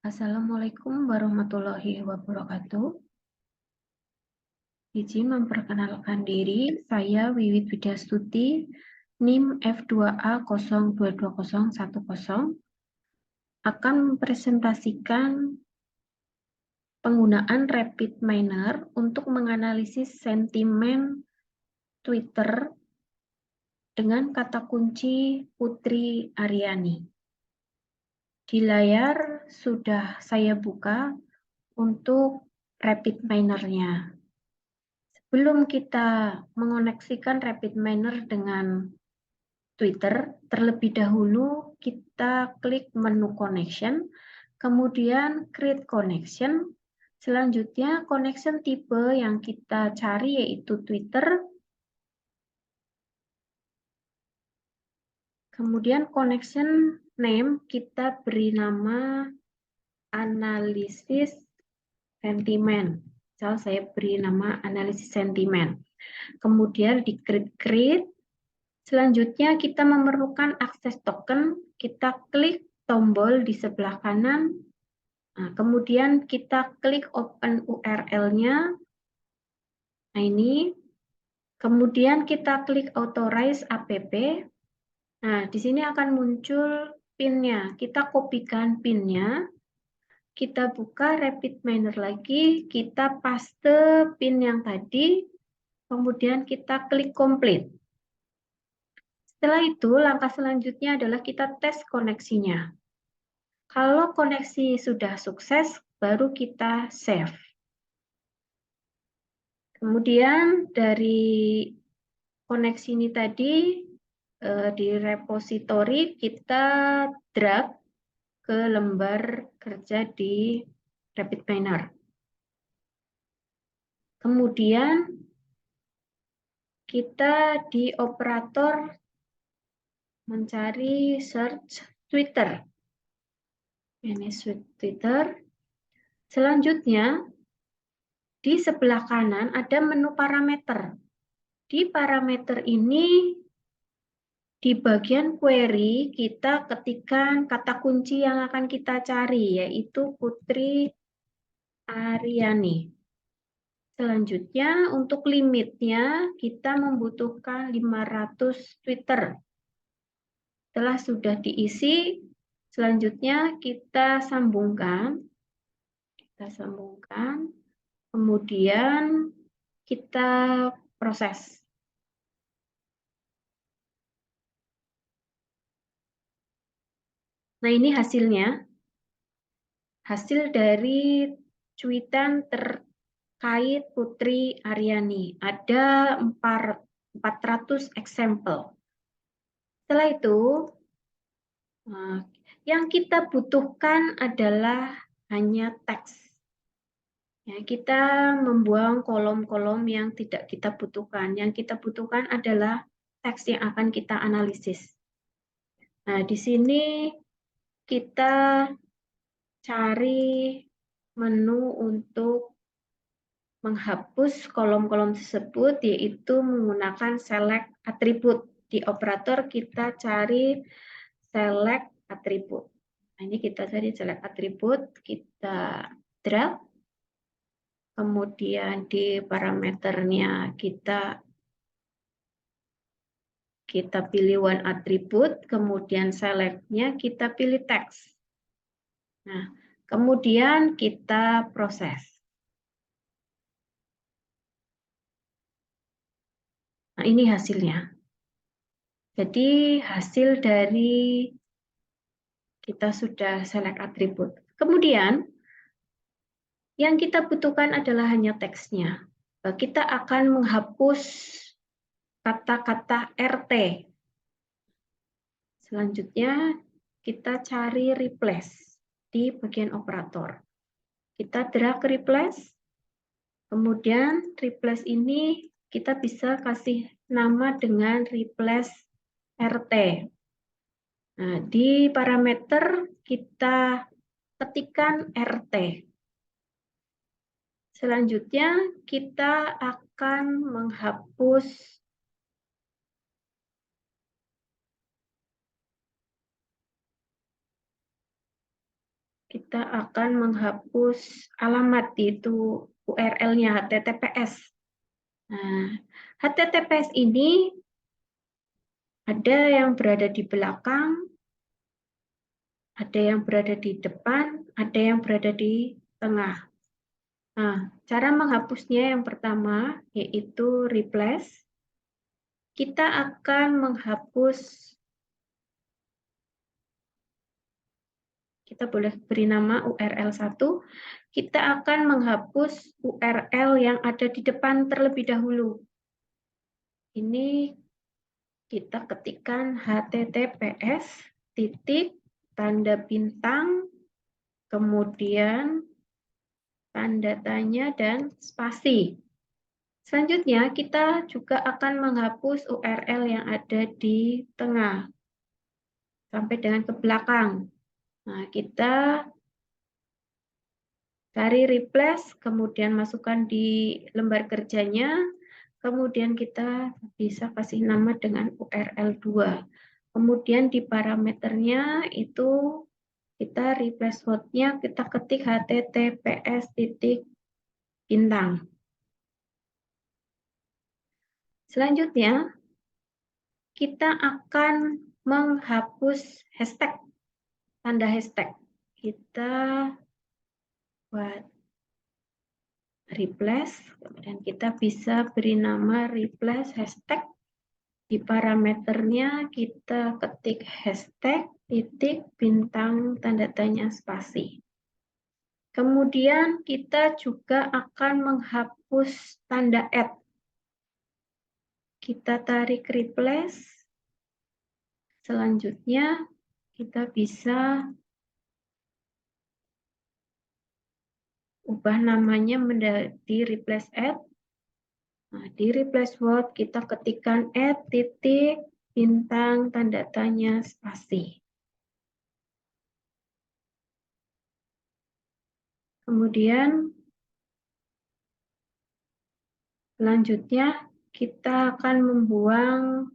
Assalamualaikum warahmatullahi wabarakatuh. Izin memperkenalkan diri, saya Wiwit Widyastuti, NIM F2A022010, akan mempresentasikan penggunaan RapidMiner untuk menganalisis sentimen Twitter dengan kata kunci Putri Aryani. Di layar sudah saya buka untuk RapidMiner-nya. Sebelum kita mengoneksikan RapidMiner dengan Twitter, terlebih dahulu kita klik menu connection, kemudian create connection. Selanjutnya connection tipe yang kita cari yaitu Twitter. Kemudian connection name kita beri nama analisis sentimen. Misal saya beri nama analisis sentimen. Kemudian di create. Selanjutnya kita memerlukan akses token, kita klik tombol di sebelah kanan, nah, kemudian kita klik open URL-nya, nah ini, kemudian kita klik authorize app, nah di sini akan muncul PIN-nya, kita kopikan PIN-nya, kita buka RapidMiner lagi, kita paste PIN yang tadi, kemudian kita klik complete. Setelah itu, langkah selanjutnya adalah kita tes koneksinya. Kalau koneksi sudah sukses, baru kita save. Kemudian dari koneksi ini tadi, di repositori kita drag ke lembar kerja di RapidMiner. Kemudian kita di operator mencari search Twitter. Ini Twitter. Selanjutnya, di sebelah kanan ada menu parameter. Di parameter ini, di bagian query, kita ketikkan kata kunci yang akan kita cari, yaitu Putri Aryani. Selanjutnya, untuk limitnya, kita membutuhkan 500 Twitter. Setelah sudah diisi, selanjutnya kita sambungkan. Kemudian kita proses. Nah, ini hasilnya. Hasil dari cuitan terkait Putri Aryani. Ada 400 example. Setelah itu, yang kita butuhkan adalah hanya teks. Ya, kita membuang kolom-kolom yang tidak kita butuhkan. Yang kita butuhkan adalah teks yang akan kita analisis. Nah, di sini kita cari menu untuk menghapus kolom-kolom tersebut, yaitu menggunakan select atribut. Di operator kita cari select atribut. Nah, ini kita cari select atribut, kita drag. Kemudian di parameternya kita pilih one atribut, kemudian select-nya kita pilih text. Nah, kemudian kita proses. Nah, ini hasilnya. Jadi hasil dari kita sudah select atribut. Kemudian yang kita butuhkan adalah hanya teksnya. Kita akan menghapus kata-kata RT. Selanjutnya kita cari replace di bagian operator. Kita drag replace. Kemudian replace ini kita bisa kasih nama dengan replace RT. Nah, di parameter kita ketikkan RT. Selanjutnya kita akan menghapus kita akan menghapus alamat, yaitu URL-nya HTTPS. Nah, HTTPS ini ada yang berada di belakang, ada yang berada di depan, ada yang berada di tengah. Nah, cara menghapusnya yang pertama yaitu replace. Kita akan menghapus, kita boleh beri nama URL 1. Kita akan menghapus URL yang ada di depan terlebih dahulu. Ini kita ketikkan https titik tanda bintang, kemudian tanda tanya dan spasi. Selanjutnya, kita juga akan menghapus URL yang ada di tengah sampai dengan ke belakang. Nah, kita cari replace, kemudian masukkan di lembar kerjanya, kemudian kita bisa kasih nama dengan URL 2. Kemudian di parameternya itu kita replace word-nya, kita ketik https titik bintang. Selanjutnya, kita akan menghapus hashtag, tanda hashtag. Kita buat replace, kemudian kita bisa beri nama replace hashtag. Di parameternya kita ketik hashtag titik bintang tanda tanya spasi. Kemudian kita juga akan menghapus tanda @ kita tarik replace. Selanjutnya kita bisa ubah namanya menjadi replace @. Nah, di replace word kita ketikkan @ titik bintang tanda tanya spasi. Kemudian selanjutnya kita akan membuang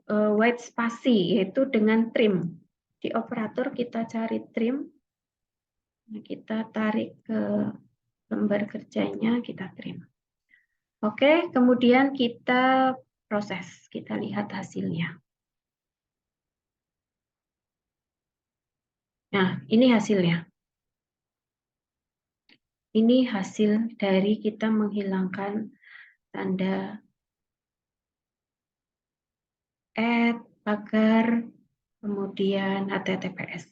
white spasi, yaitu dengan trim. Di operator kita cari trim, nah, kita tarik ke lembar kerjanya, kita trim. Oke, kemudian kita proses, kita lihat hasilnya. Nah, ini hasilnya. Ini hasil dari kita menghilangkan tanda @ pagar, kemudian HTTPS.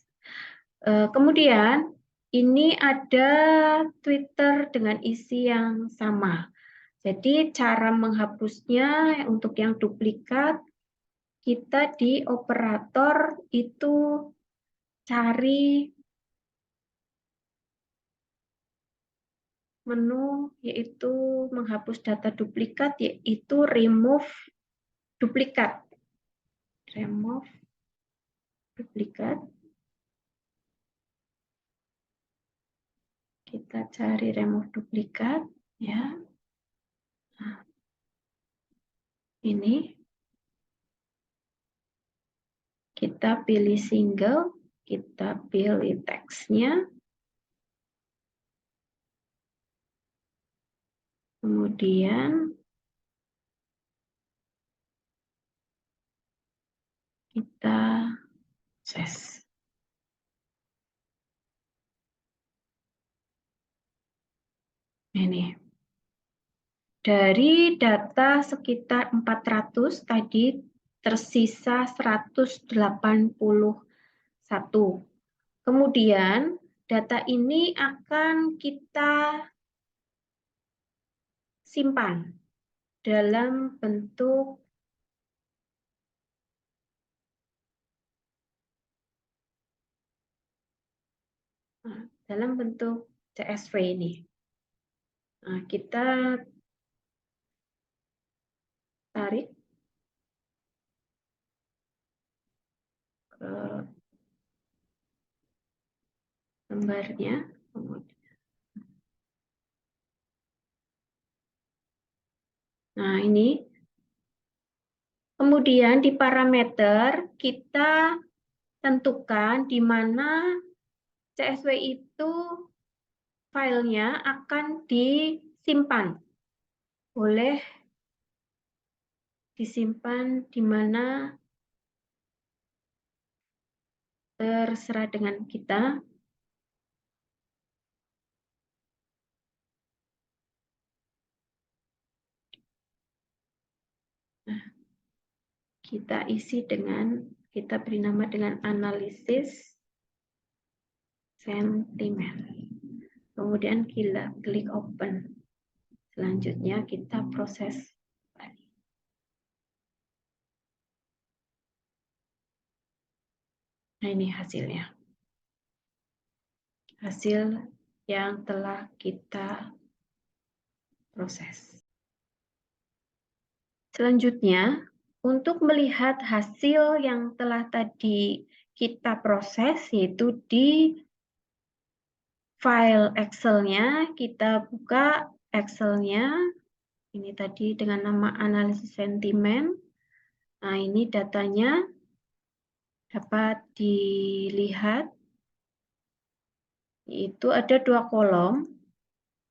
Kemudian ini ada Twitter dengan isi yang sama. Jadi cara menghapusnya untuk yang duplikat, kita di operator itu cari menu yaitu menghapus data duplikat, yaitu remove duplikat. Remove duplikat. Kita cari remove duplikat ya. Nah, ini kita pilih single, kita pilih teksnya. Kemudian kita proses. Ini. Dari data sekitar 400 tadi tersisa 181. Kemudian data ini akan kita simpan dalam bentuk CSV ini. Nah, kita tarik ke lembarnya. Nah, ini. Kemudian di parameter kita tentukan di mana CSW itu filenya akan disimpan. Boleh disimpan di mana terserah dengan kita. Nah, kita isi dengan, kita beri nama dengan analisis sentimen. Kemudian kita klik open. Selanjutnya kita proses. Nah, ini hasilnya. Hasil yang telah kita proses. Selanjutnya, untuk melihat hasil yang telah tadi kita proses, yaitu di file Excel-nya, kita buka Excel-nya. Ini tadi dengan nama analisis sentimen. Nah, ini datanya dapat dilihat. Yaitu ada 2 kolom,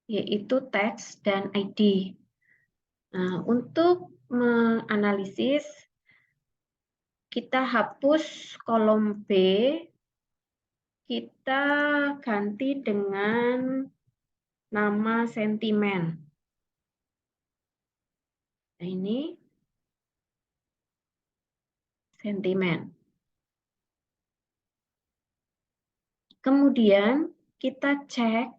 yaitu teks dan ID. Nah, untuk menganalisis, kita hapus kolom B, kita ganti dengan nama sentimen. Nah, ini sentimen. Kemudian kita cek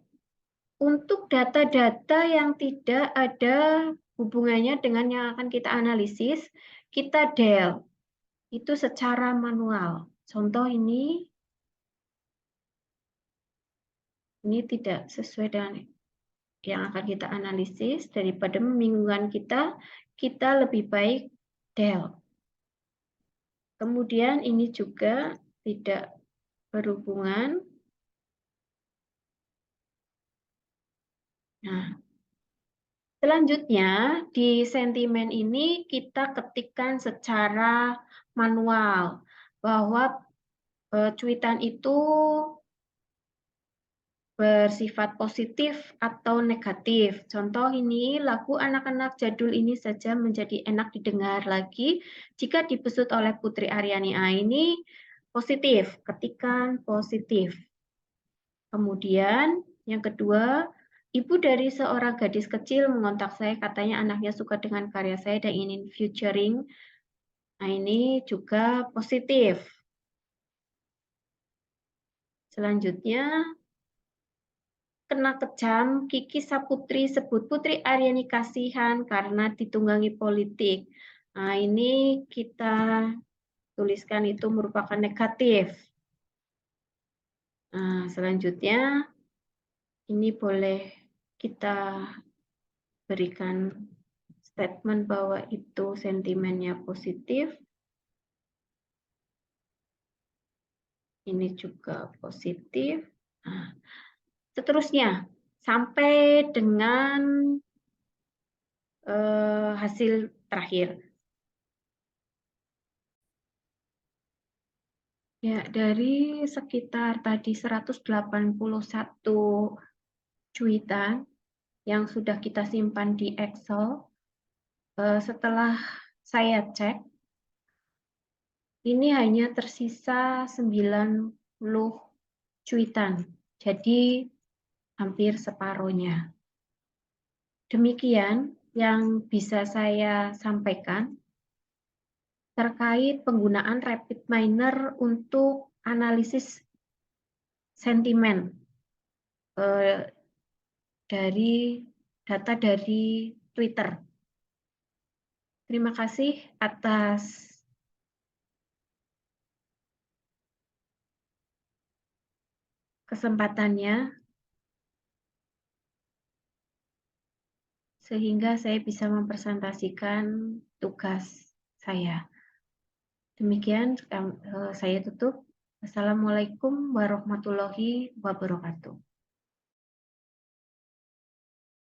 untuk data-data yang tidak ada hubungannya dengan yang akan kita analisis, kita del. Itu secara manual. Contoh ini tidak sesuai dengan yang akan kita analisis. Daripada membingungkan kita lebih baik del. Kemudian ini juga tidak berhubungan. Nah, selanjutnya di sentimen ini kita ketikkan secara manual bahwa cuitan itu bersifat positif atau negatif. Contoh ini, lagu anak-anak jadul ini saja menjadi enak didengar lagi jika dibesut oleh Putri Aryani. Ini positif, ketikan positif. Kemudian yang kedua, ibu dari seorang gadis kecil mengontak saya, katanya anaknya suka dengan karya saya dan ingin featuring. Nah, ini juga positif. Selanjutnya, kena kecam, Kiki Saputri sebut Putri Aryani kasihan karena ditunggangi politik. Nah, ini kita tuliskan itu merupakan negatif. Nah, selanjutnya, ini boleh kita berikan statement bahwa itu sentimennya positif. Ini juga positif. Nah, seterusnya, sampai dengan hasil terakhir. Ya, dari sekitar tadi 181 cuitan yang sudah kita simpan di Excel, setelah saya cek, ini hanya tersisa 90 cuitan. Jadi hampir separuhnya. Demikian yang bisa saya sampaikan terkait penggunaan RapidMiner untuk analisis sentimen dari data dari Twitter. Terima kasih atas kesempatannya, sehingga saya bisa mempresentasikan tugas saya. Demikian saya tutup. Assalamualaikum warahmatullahi wabarakatuh.